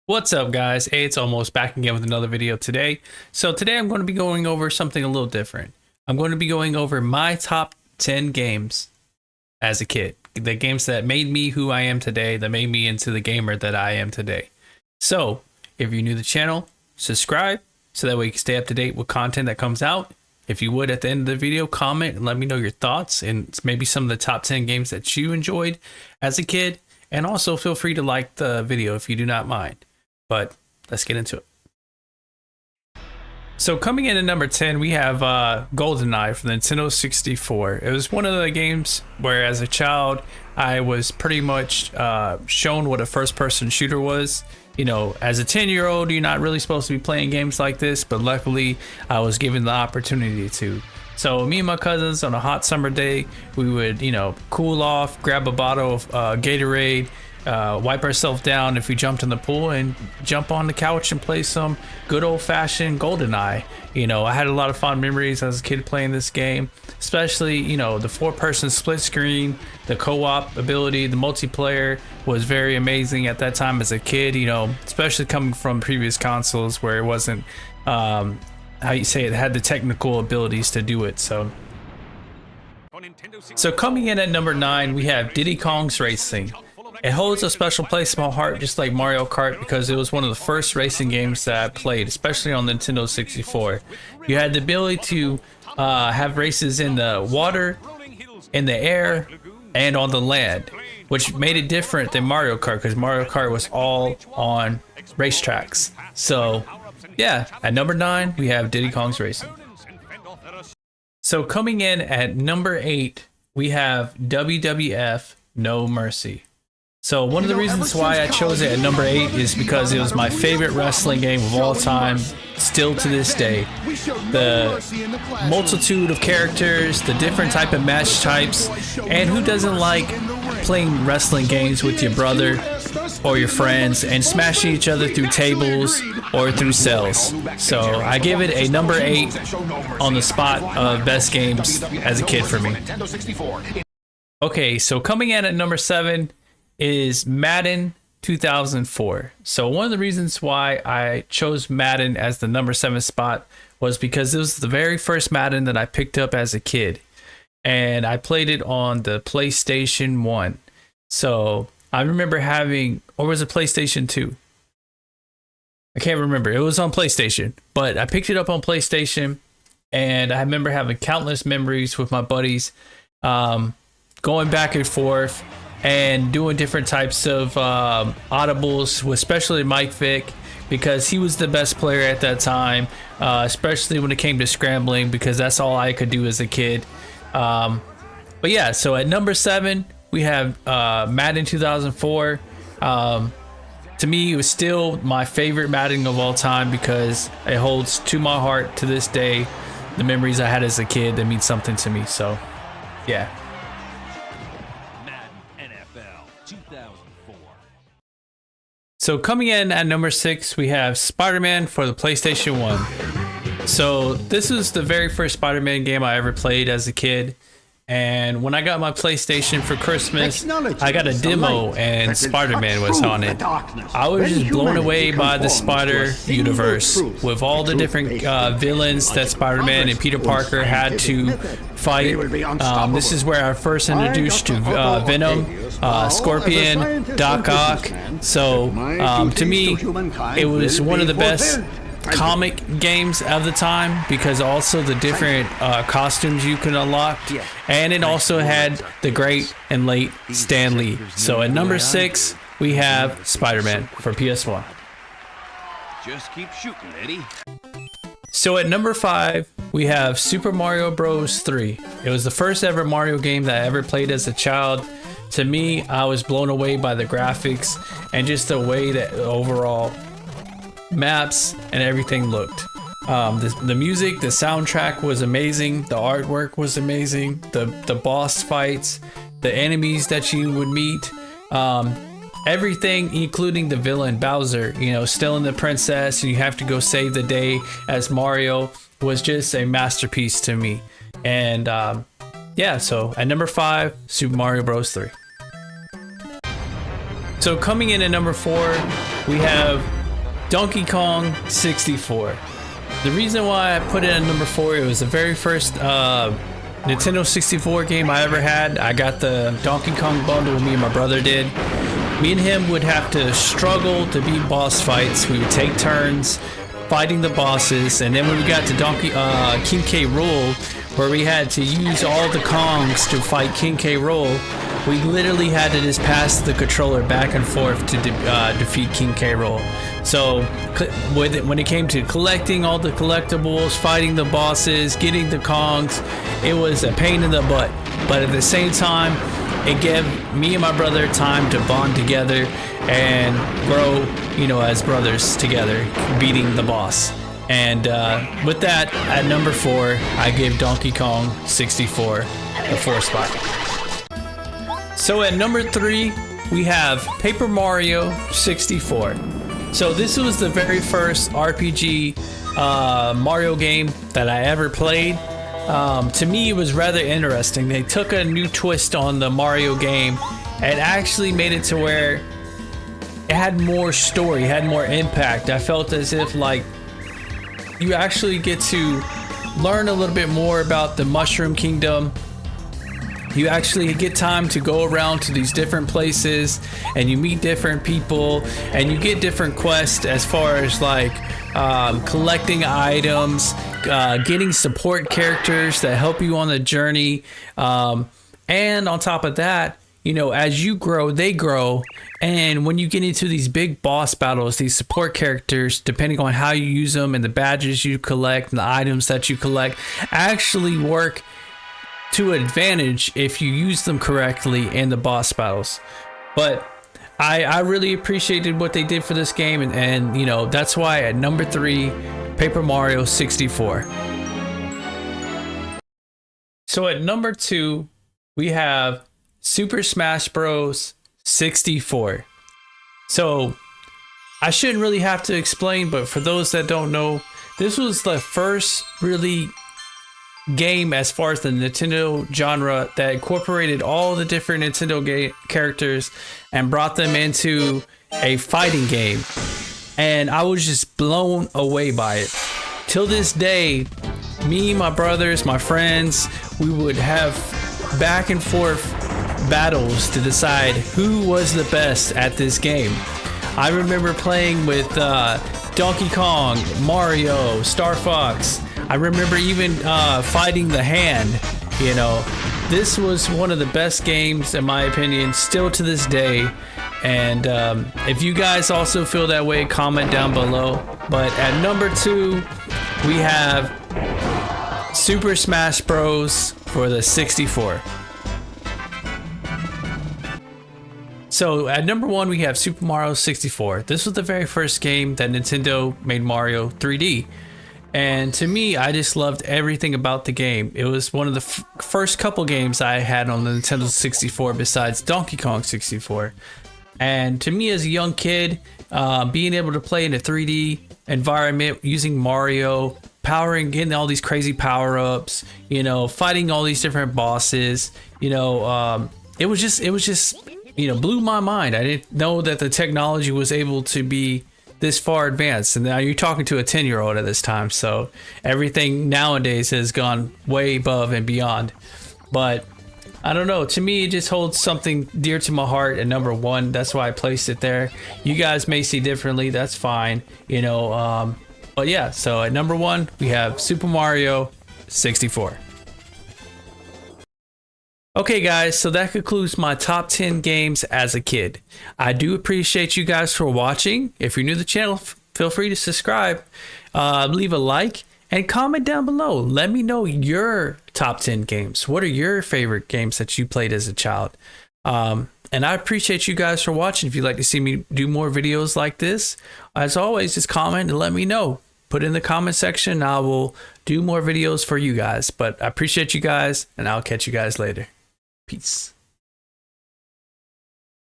What's up, guys? Hey, it's Almost back again with another video today. So today I'm going to be going over something a little different. I'm going to be going over my top 10 games as a kid. The games that made me who I am today, that made me into the gamer that I am today. So if you're new to the channel, subscribe so that way you can stay up to date with content that comes out. If you would, at the end of the video, comment and let me know your thoughts and maybe some of the top 10 games that you enjoyed as a kid. And also feel free to like the video if you do not mind. But let's get into it. So coming in at number 10, we have GoldenEye for the Nintendo 64. It was one of the games where as a child, I was pretty much shown what a first-person shooter was. You know, as a 10-year-old, you're not really supposed to be playing games like this, but luckily I was given the opportunity to. So me and my cousins on a hot summer day, we would, cool off, grab a bottle of Gatorade, wipe ourselves down if we jumped in the pool, and jump on the couch and play some good old-fashioned GoldenEye. I had a lot of fond memories as a kid playing this game, especially the four-person split screen, the co-op ability, the multiplayer was very amazing at that time as a kid, especially coming from previous consoles where it wasn't how you say it had the technical abilities to do it. So coming in at number 9, we have Diddy Kong's Racing. It holds a special place in my heart, just like Mario Kart, because it was one of the first racing games that I played, especially on the Nintendo 64. You had the ability to have races in the water, in the air, and on the land, which made it different than Mario Kart, because Mario Kart was all on racetracks. So yeah, at number 9, we have Diddy Kong's Racing. So coming in at number 8, we have WWF No Mercy. So one of the reasons why I chose it at number 8 is because it was my favorite wrestling game of all time, still to this day. The multitude of characters, the different type of match types, and who doesn't like playing wrestling games with your brother or your friends and smashing each other through tables or through cells. So I give it a number 8 on the spot of best games as a kid for me. Okay, so coming in at number 7 is Madden 2004. So one of the reasons why I chose Madden as the number 7 spot was because it was the very first Madden that I picked up as a kid, and I played it on the PlayStation 1. So I remember having, or was it PlayStation 2? I can't remember. It was on PlayStation, but I picked it up on PlayStation, and I remember having countless memories with my buddies, going back and forth and doing different types of audibles, with especially Mike Vick, because he was the best player at that time, especially when it came to scrambling, because that's all I could do as a kid. But yeah, so at number 7, we have Madden 2004. To me, it was still my favorite Madden of all time because it holds to my heart to this day the memories I had as a kid that mean something to me. So yeah. So coming in at number 6, we have Spider-Man for the PlayStation 1. So this was the very first Spider-Man game I ever played as a kid. And when I got my PlayStation for Christmas, I got a demo and Spider-Man was on it. I was just blown away by the Spider universe with all the different villains that Spider-Man and Peter Parker had to fight. This is where I first introduced to Venom, Scorpion, Doc Ock. So to me, it was one of the best comic games of the time, because also the different costumes you can unlock, and it also had the great and late Stan Lee. So at number 6, we have Spider-Man for PS1. Just keep shooting, Eddie. So at number 5, we have Super Mario Bros. 3. It was the first ever Mario game that I ever played as a child. To me, I was blown away by the graphics and just the way that overall maps and everything looked. The music, the soundtrack was amazing, the artwork was amazing, the boss fights, the enemies that you would meet, everything, including the villain Bowser, stealing the princess and you have to go save the day as Mario, was just a masterpiece to me. And yeah, so at number 5, Super Mario Bros. 3. So coming in at number 4, we have Donkey Kong 64. The reason why I put it at number 4, it was the very first Nintendo 64 game I ever had. I got the Donkey Kong bundle, me and my brother did. Me and him would have to struggle to beat boss fights. We would take turns fighting the bosses, and then when we got to King K. Rool, where we had to use all the Kongs to fight King K. Rool, we literally had to just pass the controller back and forth to defeat King K. Rool. So when it came to collecting all the collectibles, fighting the bosses, getting the Kongs, it was a pain in the butt. But at the same time, it gave me and my brother time to bond together and grow, you know, as brothers together, beating the boss. And with that, at number 4, I gave Donkey Kong 64 the 4th spot. So at number 3, we have Paper Mario 64. So this was the very first RPG Mario game that I ever played. To me, it was rather interesting. They took a new twist on the Mario game and actually made it to where it had more story, had more impact. I felt as if like you actually get to learn a little bit more about the Mushroom Kingdom. You actually get time to go around to these different places and you meet different people and you get different quests as far as like collecting items, getting support characters that help you on the journey. And on top of that, you know, as you grow, they grow. And when you get into these big boss battles, these support characters, depending on how you use them and the badges you collect and the items that you collect, actually work to advantage if you use them correctly in the boss battles. But I really appreciated what they did for this game, and you know, that's why at number 3, Paper Mario 64. So at number 2, we have Super Smash Bros 64. So I shouldn't really have to explain, but for those that don't know, this was the first really game as far as the Nintendo genre that incorporated all the different Nintendo characters and brought them into a fighting game. And I was just blown away by it. Till this day, me, my brothers, my friends, we would have back and forth battles to decide who was the best at this game. I remember playing with Donkey Kong, Mario, Star Fox. I remember even fighting the Hand. You know, this was one of the best games in my opinion, still to this day. And if you guys also feel that way, comment down below. But at number 2, we have Super Smash Bros for the 64. So at number 1, we have Super Mario 64. This was the very first game that Nintendo made Mario 3D. And to me, I just loved everything about the game. It was one of the first couple games I had on the Nintendo 64 besides Donkey Kong 64. And to me as a young kid, being able to play in a 3D environment using Mario, getting all these crazy power-ups, you know, fighting all these different bosses, you know, it was just, you know, blew my mind. I didn't know that the technology was able to be this far advanced, and now you're talking to a 10-year-old at this time, so everything nowadays has gone way above and beyond. But I don't know, to me it just holds something dear to my heart at number 1. That's why I placed it there. You guys may see differently, that's fine, you know. But yeah, so at number 1 we have Super Mario 64. Okay guys, so that concludes my top 10 games as a kid. I do appreciate you guys for watching. If you're new to the channel, feel free to subscribe, leave a like, and comment down below. Let me know your top 10 games. What are your favorite games that you played as a child? And I appreciate you guys for watching. If you'd like to see me do more videos like this, as always, just comment and let me know. Put it in the comment section. I will do more videos for you guys. But I appreciate you guys, and I'll catch you guys later. Peace.